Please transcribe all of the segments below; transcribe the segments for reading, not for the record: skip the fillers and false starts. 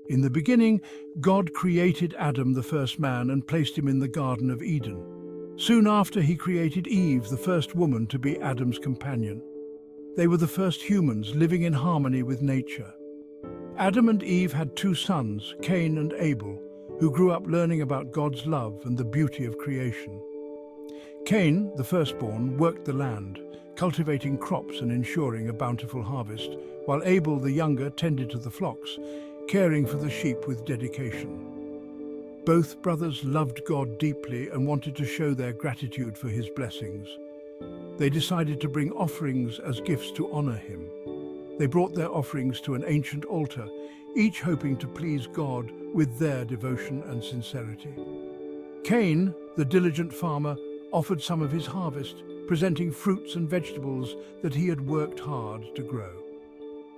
In the beginning, God created Adam, the first man, and placed him in the Garden of Eden. Soon after, he created Eve, the first woman, to be Adam's companion. They were the first humans living in harmony with nature. Adam and Eve had two sons, Cain and Abel, who grew up learning about God's love and the beauty of creation. Cain, the firstborn, worked the land, cultivating crops and ensuring a bountiful harvest, while Abel, the younger, tended to the flocks, caring for the sheep with dedication. Both brothers loved God deeply and wanted to show their gratitude for his blessings. They decided to bring offerings as gifts to honor him. They brought their offerings to an ancient altar, each hoping to please God with their devotion and sincerity. Cain, the diligent farmer, offered some of his harvest, presenting fruits and vegetables that he had worked hard to grow.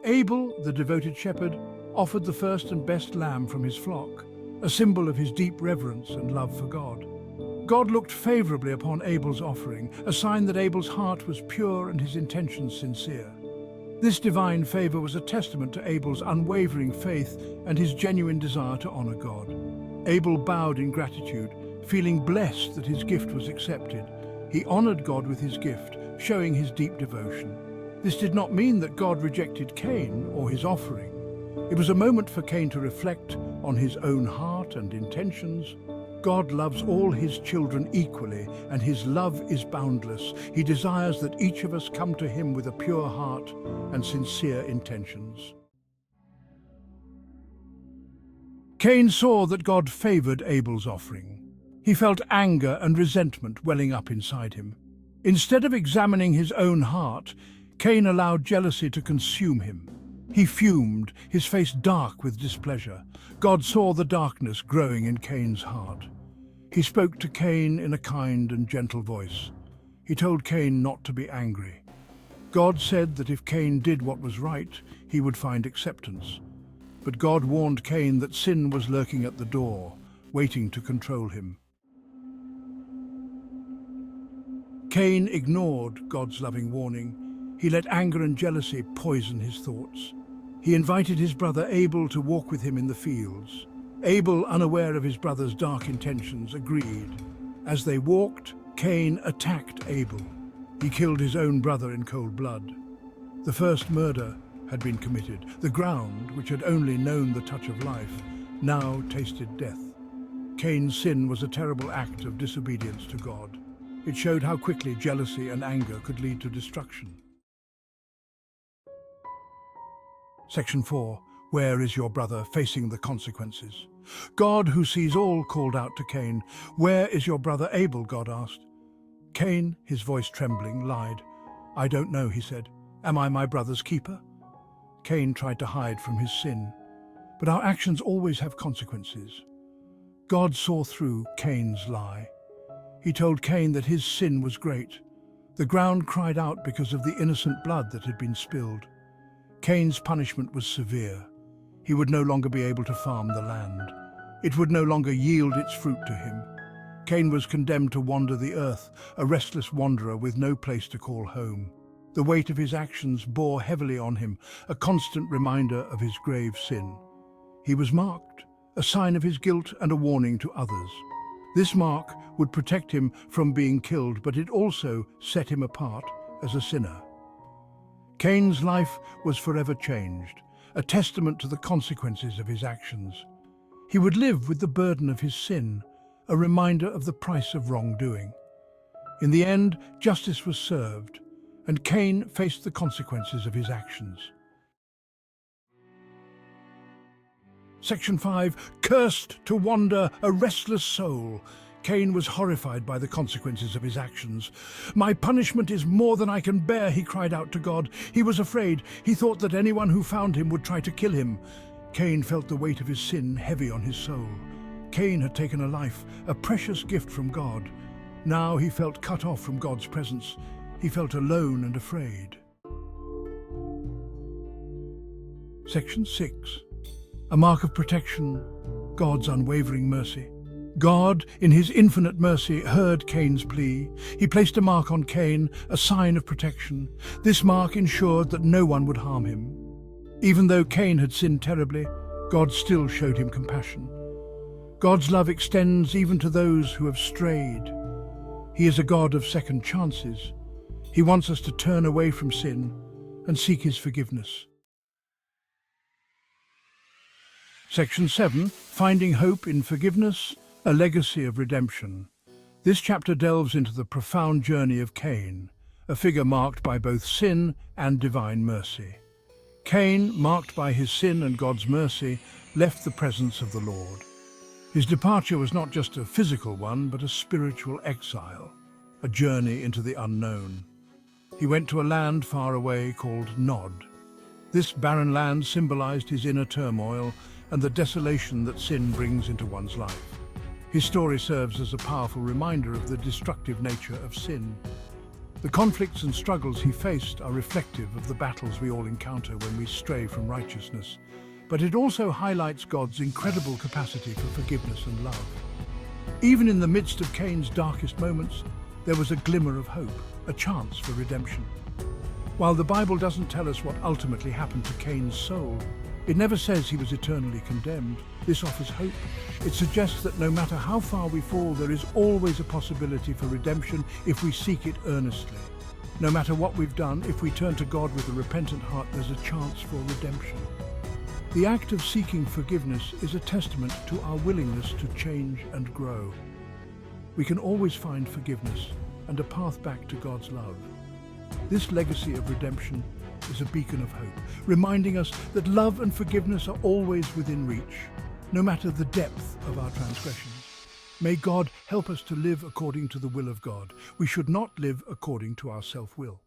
Abel, the devoted shepherd, offered the first and best lamb from his flock, a symbol of his deep reverence and love for God. God looked favorably upon Abel's offering, a sign that Abel's heart was pure and his intentions sincere. This divine favor was a testament to Abel's unwavering faith and his genuine desire to honor God. Abel bowed in gratitude, feeling blessed that his gift was accepted. He honored God with his gift, showing his deep devotion. This did not mean that God rejected Cain or his offering. It was a moment for Cain to reflect on his own heart and intentions. God loves all his children equally, and his love is boundless. He desires that each of us come to him with a pure heart and sincere intentions. Cain saw that God favored Abel's offering. He felt anger and resentment welling up inside him. Instead of examining his own heart, Cain allowed jealousy to consume him. He fumed, his face dark with displeasure. God saw the darkness growing in Cain's heart. He spoke to Cain in a kind and gentle voice. He told Cain not to be angry. God said that if Cain did what was right, he would find acceptance. But God warned Cain that sin was lurking at the door, waiting to control him. Cain ignored God's loving warning. He let anger and jealousy poison his thoughts. He invited his brother Abel to walk with him in the fields. Abel, unaware of his brother's dark intentions, agreed. As they walked, Cain attacked Abel. He killed his own brother in cold blood. The first murder had been committed. The ground, which had only known the touch of life, now tasted death. Cain's sin was a terrible act of disobedience to God. It showed how quickly jealousy and anger could lead to destruction. Section 4. Where is your brother, facing the consequences? God, who sees all, called out to Cain. Where is your brother Abel? God asked. Cain, his voice trembling, lied. I don't know, he said. Am I my brother's keeper? Cain tried to hide from his sin. But our actions always have consequences. God saw through Cain's lie. He told Cain that his sin was great. The ground cried out because of the innocent blood that had been spilled. Cain's punishment was severe. He would no longer be able to farm the land. It would no longer yield its fruit to him. Cain was condemned to wander the earth, a restless wanderer with no place to call home. The weight of his actions bore heavily on him, a constant reminder of his grave sin. He was marked, a sign of his guilt and a warning to others. This mark would protect him from being killed, but it also set him apart as a sinner. Cain's life was forever changed, a testament to the consequences of his actions. He would live with the burden of his sin, a reminder of the price of wrongdoing. In the end, justice was served, and Cain faced the consequences of his actions. Section 5. Cursed to wander, a restless soul. Cain was horrified by the consequences of his actions. My punishment is more than I can bear, he cried out to God. He was afraid. He thought that anyone who found him would try to kill him. Cain felt the weight of his sin heavy on his soul. Cain had taken a life, a precious gift from God. Now he felt cut off from God's presence. He felt alone and afraid. Section 6. A mark of protection, God's unwavering mercy. God, in his infinite mercy, heard Cain's plea. He placed a mark on Cain, a sign of protection. This mark ensured that no one would harm him. Even though Cain had sinned terribly, God still showed him compassion. God's love extends even to those who have strayed. He is a God of second chances. He wants us to turn away from sin and seek his forgiveness. Section 7, Finding Hope in Forgiveness, a Legacy of Redemption. This chapter delves into the profound journey of Cain, a figure marked by both sin and divine mercy. Cain, marked by his sin and God's mercy, left the presence of the Lord. His departure was not just a physical one, but a spiritual exile, a journey into the unknown. He went to a land far away called Nod. This barren land symbolized his inner turmoil and the desolation that sin brings into one's life. His story serves as a powerful reminder of the destructive nature of sin. The conflicts and struggles he faced are reflective of the battles we all encounter when we stray from righteousness, but it also highlights God's incredible capacity for forgiveness and love. Even in the midst of Cain's darkest moments, there was a glimmer of hope, a chance for redemption. While the Bible doesn't tell us what ultimately happened to Cain's soul, it never says he was eternally condemned. This offers hope. It suggests that no matter how far we fall, there is always a possibility for redemption if we seek it earnestly. No matter what we've done, if we turn to God with a repentant heart, there's a chance for redemption. The act of seeking forgiveness is a testament to our willingness to change and grow. We can always find forgiveness and a path back to God's love. This legacy of redemption is a beacon of hope, reminding us that love and forgiveness are always within reach, no matter the depth of our transgressions. May God help us to live according to the will of God. We should not live according to our self-will.